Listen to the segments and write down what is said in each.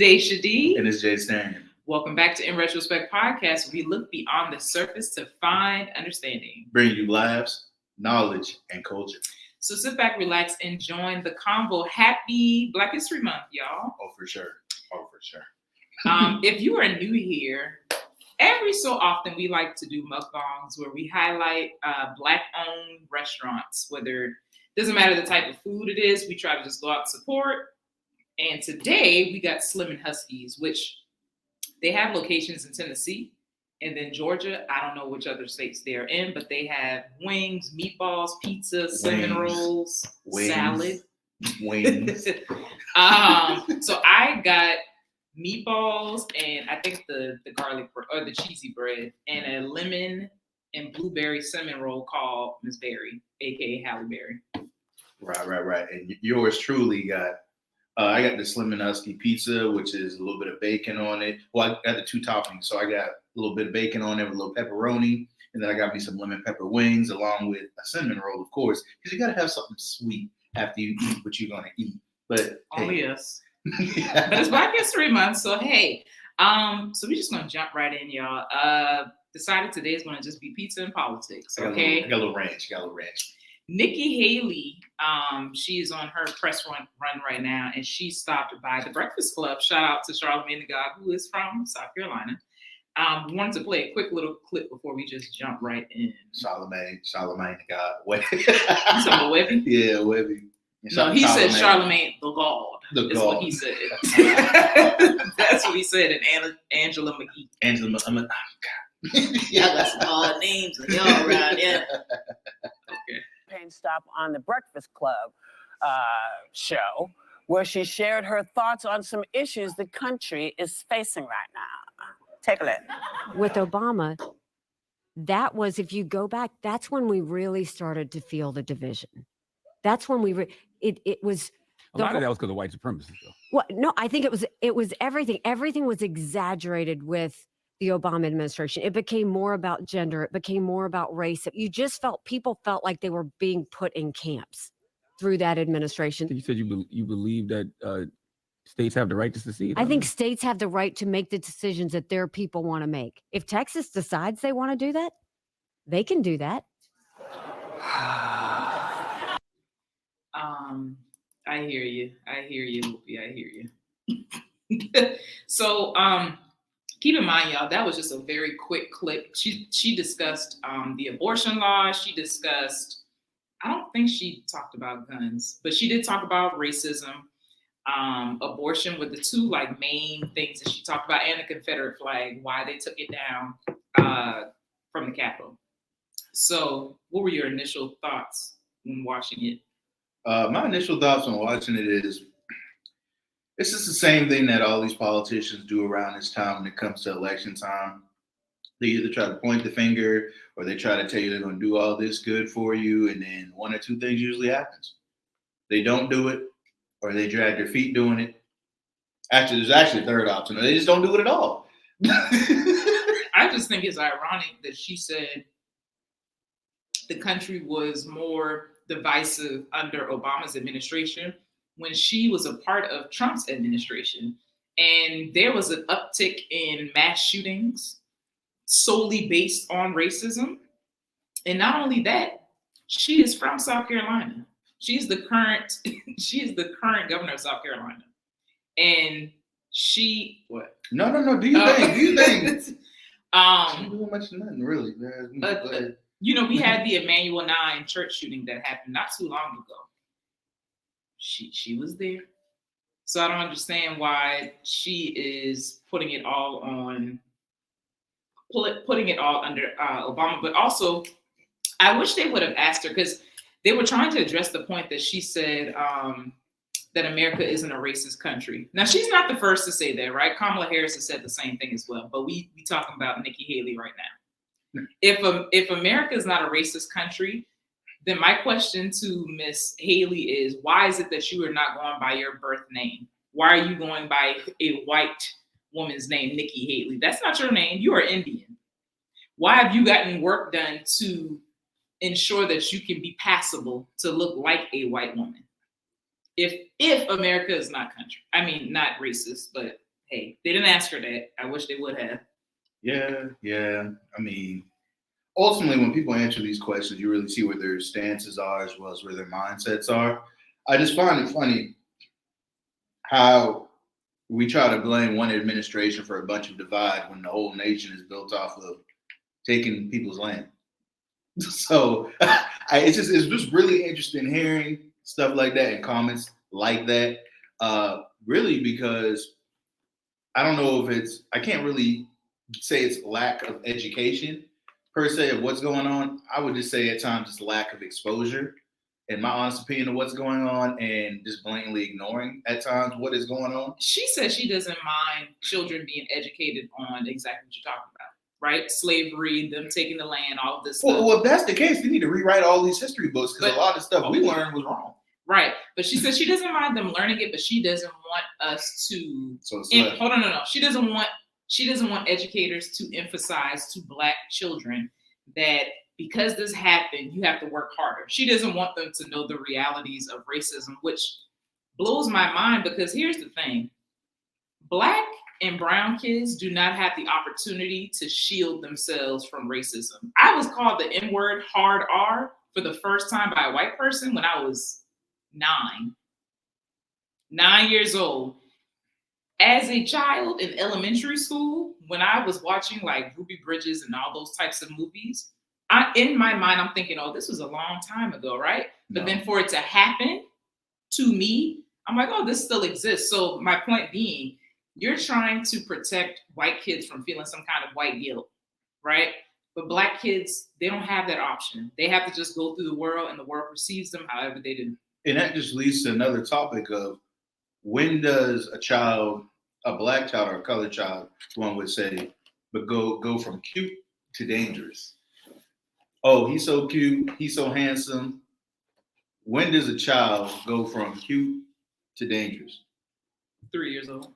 Dashia D. And it's JStan. Welcome back to In Retrospect Podcast, where we look beyond the surface to find understanding. Bring you laughs, knowledge, and culture. So sit back, relax, and join the convo. Happy Black History Month, y'all. Oh, for sure. If you are new here, every so often we like to do mukbangs where we highlight Black-owned restaurants, whether it doesn't matter the type of food it is, we try to just go out and support. And today we got Slim and Huskies, which they have locations in Tennessee and then Georgia. I don't know which other states they're in, but they have wings, meatballs, pizza, cinnamon rolls, salad. Wings. So I got meatballs and I think the garlic or the cheesy bread and a lemon and blueberry cinnamon roll called Miss Berry, aka Halle Berry. Right. And yours truly got. I got the Slim and Husky pizza, which is a little bit of bacon on it. Well, I got the two toppings. So I got a little bit of bacon on it with a little pepperoni. And then I got me some lemon pepper wings along with a cinnamon roll, of course, because you got to have something sweet after you eat what you're going to eat. But yes. Yeah. But it's Black History Month. So, hey, so we're just going to jump right in, y'all. Decided today is going to just be pizza and politics. Okay. I got a little ranch. Nikki Haley, she is on her press run right now, and she stopped by the Breakfast Club. Shout out to Charlamagne the God, who is from South Carolina. We wanted to play a quick little clip before we just jump right in. Charlamagne the God. Webby. You talking about Webby? Yeah, Webby. No, he said Charlamagne the God. Is what he said. That's what he said. And Angela McGee. Oh, God. Y'all got some odd names and y'all around here. Okay. Stop on the Breakfast Club show, where she shared her thoughts on some issues the country is facing right now. Take a look. With Obama, that was, if you go back, that's when we really started to feel the division. That's when we it was. A lot of that was because of white supremacists, though. Well, no, I think it was everything. Everything was exaggerated with the Obama administration. It became more about gender. It became more about race. People felt like they were being put in camps through that administration. You said you believe that states have the right to secede. I think states have the right to make the decisions that their people want to make. If Texas decides they want to do that, they can do that. I hear you. I hear you. So, keep in mind, y'all, that was just a very quick clip. She discussed the abortion law. She discussed, I don't think she talked about guns, but she did talk about racism, abortion were the two main things that she talked about, and the Confederate flag, why they took it down from the Capitol. So what were your initial thoughts when watching it? My initial thoughts on watching it is, it's just the same thing that all these politicians do around this time when it comes to election time. They either try to point the finger or they try to tell you they're going to do all this good for you, and then one or two things usually happens. They don't do it, or they drag their feet doing it. Actually, there's actually a third option. They just don't do it at all. I just think it's ironic that she said the country was more divisive under Obama's administration when she was a part of Trump's administration. And there was an uptick in mass shootings solely based on racism. And not only that, she is from South Carolina. She's the current governor of South Carolina. And she, what? No. Do you think? She didn't do much of nothing, really. We had the Emmanuel 9 church shooting that happened not too long ago. She was there. So I don't understand why she is putting it all under Obama. But also, I wish they would have asked her, because they were trying to address the point that she said that America isn't a racist country. Now, she's not the first to say that, right? Kamala Harris has said the same thing as well. But we talking about Nikki Haley right now. If America is not a racist country, then my question to Miss Haley is, why is it that you are not going by your birth name? Why are you going by a white woman's name, Nikki Haley? That's not your name. You are Indian. Why have you gotten work done to ensure that you can be passable to look like a white woman? If America is not not racist, but hey, they didn't ask her that. I wish they would have. Yeah. I mean, ultimately, when people answer these questions, you really see where their stances are as well as where their mindsets are. I just find it funny how we try to blame one administration for a bunch of divide when the whole nation is built off of taking people's land. So it's just really interesting hearing stuff like that and comments like that. Really, because I don't know if I can't really say it's lack of education per se of what's going on. I would just say at times it's lack of exposure, in my honest opinion, of what's going on, and just blatantly ignoring at times what is going on. She says she doesn't mind children being educated on exactly what you're talking about, right? Slavery, them taking the land, all of this stuff. Well, if that's the case, they need to rewrite all these history books because a lot of stuff we learned was wrong. Right. But she says she doesn't mind them learning it, but she doesn't want us to hold on, no. She doesn't want educators to emphasize to Black children that because this happened, you have to work harder. She doesn't want them to know the realities of racism, which blows my mind because here's the thing. Black and brown kids do not have the opportunity to shield themselves from racism. I was called the N-word hard R for the first time by a white person when I was 9 years old. As a child in elementary school, when I was watching like Ruby Bridges and all those types of movies, in my mind, I'm thinking, oh, this was a long time ago, right? But then for it to happen to me, I'm like, oh, this still exists. So my point being, you're trying to protect white kids from feeling some kind of white guilt, right? But Black kids, they don't have that option. They have to just go through the world and the world perceives them however they do. And that just leads to another topic of when does a Black child or a colored child, one would say, but go from cute to dangerous. Oh, he's so cute, he's so handsome. When does a child go from cute to dangerous? 3 years old.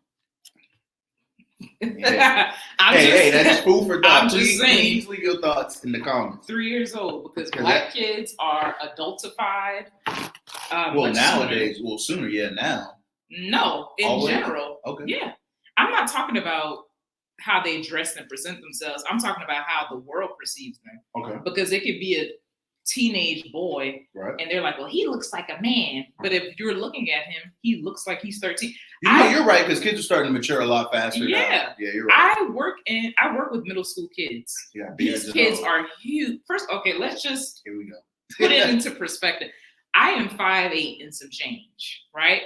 Yeah. Hey, that's food for thought. Please leave your thoughts in the comments. 3 years old, because Black kids are adultified. Well, nowadays, sooner, now. No, in general. Okay. Yeah. I'm not talking about how they dress and present themselves. I'm talking about how the world perceives them. Okay. Because it could be a teenage boy, right, and they're like, well, he looks like a man. But if you're looking at him, he looks like he's 13. You're right, because kids are starting to mature a lot faster. Yeah. Now. Yeah, you're right. I work with middle school kids. Yeah, these kids are huge. First, okay, let's just here we go. Put it into perspective. I am 5'8" and some change, right?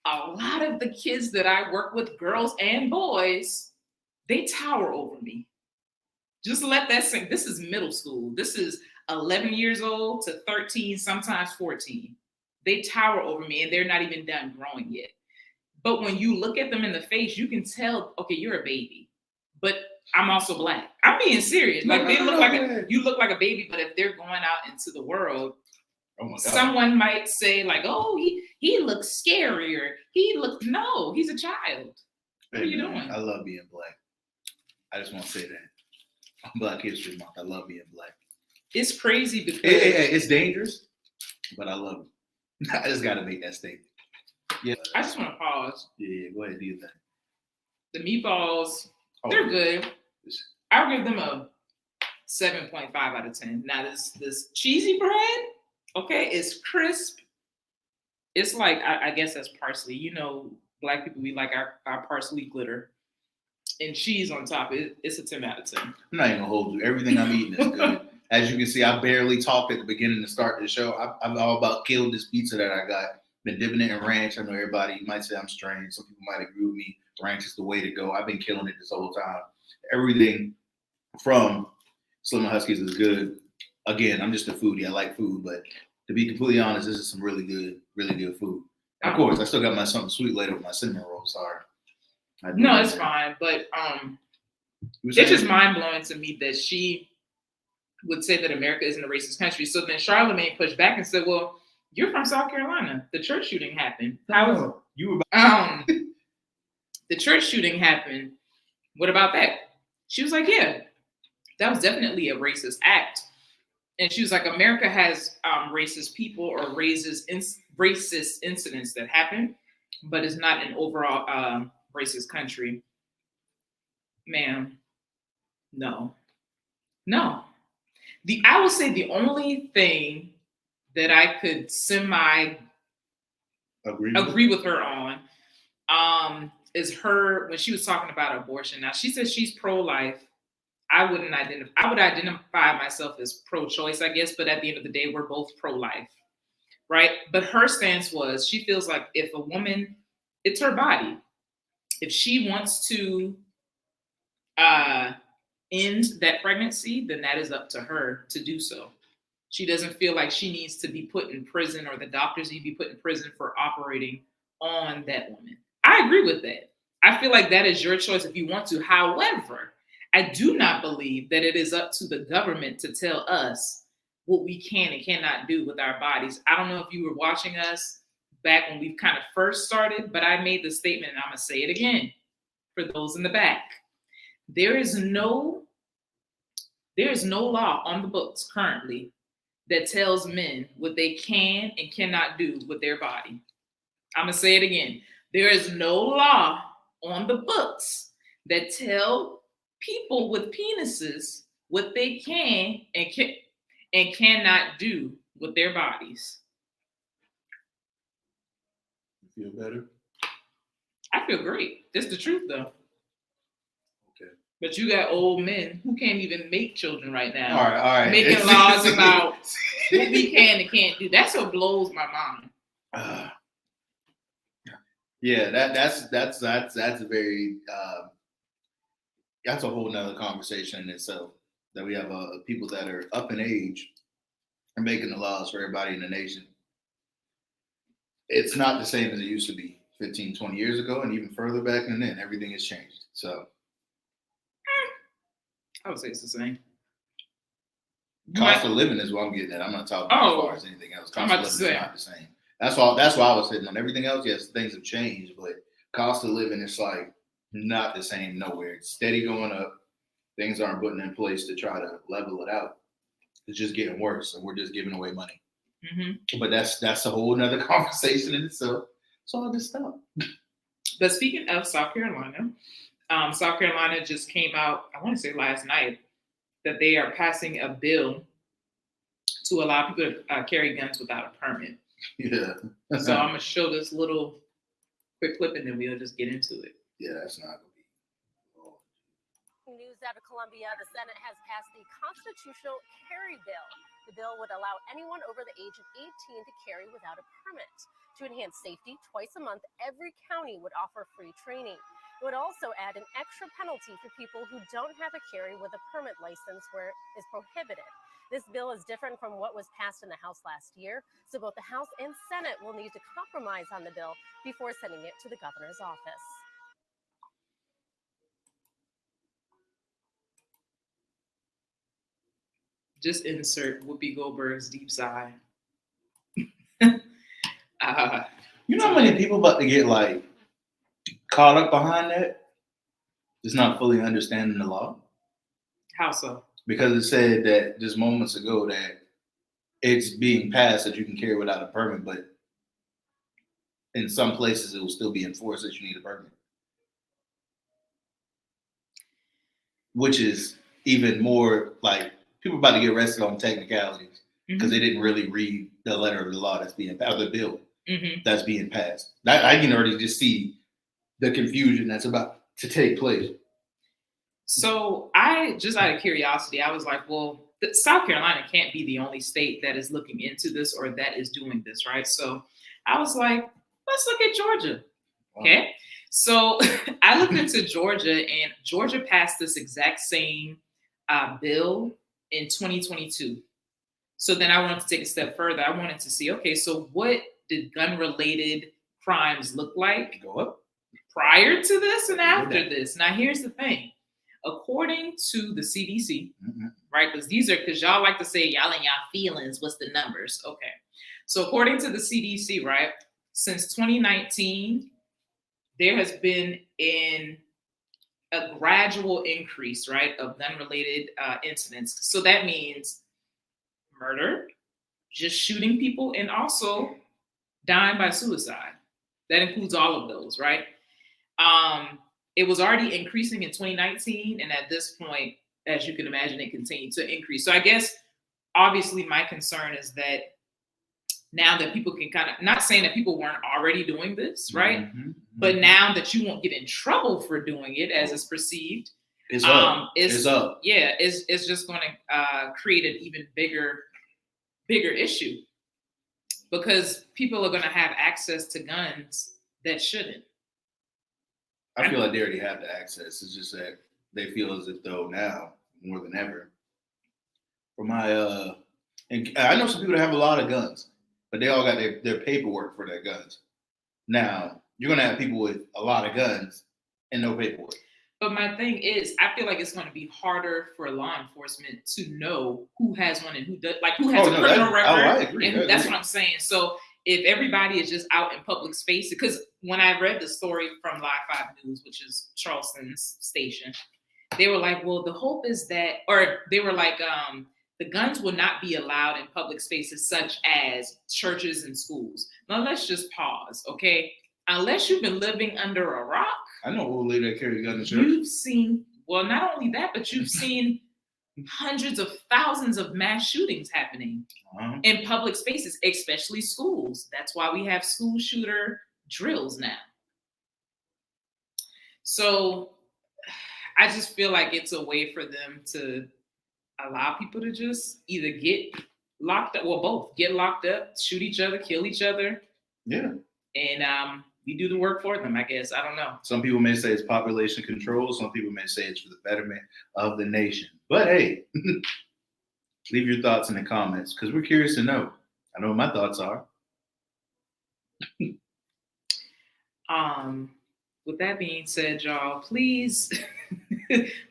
A lot of the kids that I work with, girls and boys, they tower over me. Just let that sink. This is middle school. This is 11 years old to 13, sometimes 14. They tower over me and they're not even done growing yet. But when you look at them in the face, you can tell, okay, you're a baby, but I'm also Black. I'm being serious. Like you look like a baby, but if they're going out into the world, someone might say like, oh, he looks scarier. No, he's a child. What are you doing? I love being Black. I just want to say that. Black History Month. I love being Black. It's crazy because it's dangerous, but I love it. I just got to make that statement. Yeah. I just want to pause. Yeah, go ahead, do your thing. The meatballs, they're good. I'll give them a 7.5 out of 10. Now this cheesy bread, okay, it's crisp. It's like, I guess that's parsley. You know, Black people, we like our parsley glitter. And cheese on top, it's a 10 out of 10. I'm not even gonna hold you. Everything I'm eating is good. As you can see, I barely talked at the beginning to start the show. I'm all about killed this pizza that I got. Been dipping it in ranch. I know everybody might say I'm strange. Some people might agree with me. Ranch is the way to go. I've been killing it this whole time. Everything from Slim and Huskies is good. Again, I'm just a foodie. I like food, but to be completely honest, this is some really good food. And of course, I still got my something sweet later with my cinnamon roll. Sorry. No, it's fine. But it's just mind blowing to me that she would say that America isn't a racist country. So then Charlamagne pushed back and said, well, you're from South Carolina. The church shooting happened. The church shooting happened. What about that? She was like, yeah, that was definitely a racist act. And she was like, America has racist people or racist incidents that happen, but it's not an overall racist country, ma'am, no. I would say the only thing that I could agree with her on is her when she was talking about abortion. Now she says she's pro-life. I would identify myself as pro-choice, I guess, but at the end of the day, we're both pro-life, right? But her stance was she feels like if a woman, it's her body. If she wants to end that pregnancy, then that is up to her to do so. She doesn't feel like she needs to be put in prison or the doctors need to be put in prison for operating on that woman. I agree with that. I feel like that is your choice if you want to. However, I do not believe that it is up to the government to tell us what we can and cannot do with our bodies. I don't know if you were watching us back when we kind of first started, but I made the statement and I'm going to say it again for those in the back. There is no law on the books currently that tells men what they can and cannot do with their body. I'm going to say it again. There is no law on the books that tell people with penises what they can and cannot do with their bodies. You feel better? I feel great. That's the truth, though. Okay. But you got old men who can't even make children right now. All right. Making laws about what we can and can't do. That's what blows my mind. Yeah, that's a very that's a whole nother conversation in itself. That we have people that are up in age and making the laws for everybody in the nation. It's not the same as it used to be 15, 20 years ago, and even further back than then. Everything has changed. So I would say it's the same. Cost of living is what I'm getting at. I'm not talking about as far as anything else. Cost of living is not the same. That's why I was hitting on everything else. Yes, things have changed, but cost of living is like not the same nowhere. It's steady going up. Things aren't putting in place to try to level it out. It's just getting worse, and we're just giving away money. Mm-hmm. But that's a whole nother conversation in itself. So I'll just stop. But speaking of South Carolina just came out, I want to say last night, that they are passing a bill to allow people to carry guns without a permit. Yeah. So I'm going to show this little quick clip and then we'll just get into it. Yeah, that's not going to be. News out of Columbia, the Senate has passed the constitutional carry bill. The bill would allow anyone over the age of 18 to carry without a permit. To enhance safety, twice a month, every county would offer free training. It would also add an extra penalty for people who don't have a carry with a permit license where it is prohibited. This bill is different from what was passed in the House last year, so both the House and Senate will need to compromise on the bill before sending it to the governor's office. Just insert Whoopi Goldberg's deep sigh. You know how many people about to get like caught up behind that? Just not fully understanding the law. How so? Because it said that just moments ago that it's being passed that you can carry without a permit, but in some places it will still be enforced that you need a permit. Which is even more like people about to get arrested on technicalities because they didn't really read the letter of the law that's being passed, the bill that's being passed. I can already just see the confusion that's about to take place. So I, just out of curiosity, I was like, well, South Carolina can't be the only state that is looking into this or that is doing this, right? So I was like, let's look at Georgia. Okay. So I looked into Georgia, and Georgia passed this exact same bill in 2022. So then I wanted to take a step further. I wanted to see, okay, so what did gun-related crimes look like Go up prior to this and after this? Now, here's the thing. According to the CDC, right, because y'all like to say y'all in y'all feelings, what's the numbers? Okay. So according to the CDC, right, since 2019, there has been a gradual increase, right, of gun-related incidents. So that means murder, just shooting people, and also dying by suicide. That includes all of those, right? It was already increasing in 2019, and at this point, as you can imagine, it continued to increase. So I guess, obviously, my concern is that now that people can kind of, not saying that people weren't already doing this, right? But now that you won't get in trouble for doing it, as it's perceived, it's up. It's up. Yeah, it's just going to create an even bigger issue, because people are going to have access to guns that shouldn't. I feel like they already have the access. It's just that they feel as if though now more than ever. For my and I know some people that have a lot of guns, but they all got their paperwork for their guns. Now you're gonna have people with a lot of guns and no paperwork. But my thing is, I feel like it's going to be harder for law enforcement to know who has one and who does, like who has a criminal record. I agree. And that's what I'm saying. So if everybody is just out in public space, because when I read the story from Live 5 News, which is Charleston's station, they were like, well, the hope is that, or they were like, the guns will not be allowed in public spaces such as churches and schools. Now let's just pause, okay? Unless you've been living under a rock. I know old lady that carry a gun in church. You've seen, well, not only that, but you've seen hundreds of thousands of mass shootings happening in public spaces, especially schools. That's why we have school shooter drills now. So I just feel like it's a way for them to allow people to just either get locked up, well, both get locked up, shoot each other, kill each other. Yeah. And we do the work for them, I guess. I don't know. Some people may say it's population control. Some people may say it's for the betterment of the nation. But hey, leave your thoughts in the comments because we're curious to know. I know what my thoughts are. With that being said, y'all, please,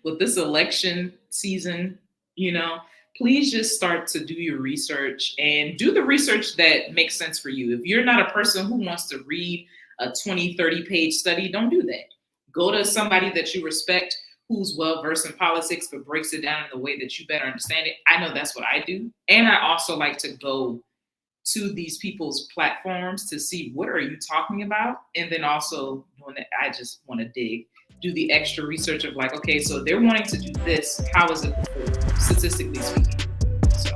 with this election season, please just start to do your research and do the research that makes sense for you. If you're not a person who wants to read a 20, 30-page study, don't do that. Go to somebody that you respect who's well-versed in politics but breaks it down in the way that you better understand it. I know that's what I do. And I also like to go to these people's platforms to see what are you talking about. And then also doing that, I just want to do the extra research of like, okay, so they're wanting to do this. How is it before, statistically speaking? So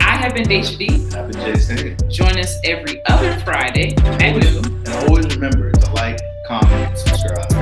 I have been Dashia D. I've been JStan. Join us every other Friday at noon. And always remember to like, comment, and subscribe.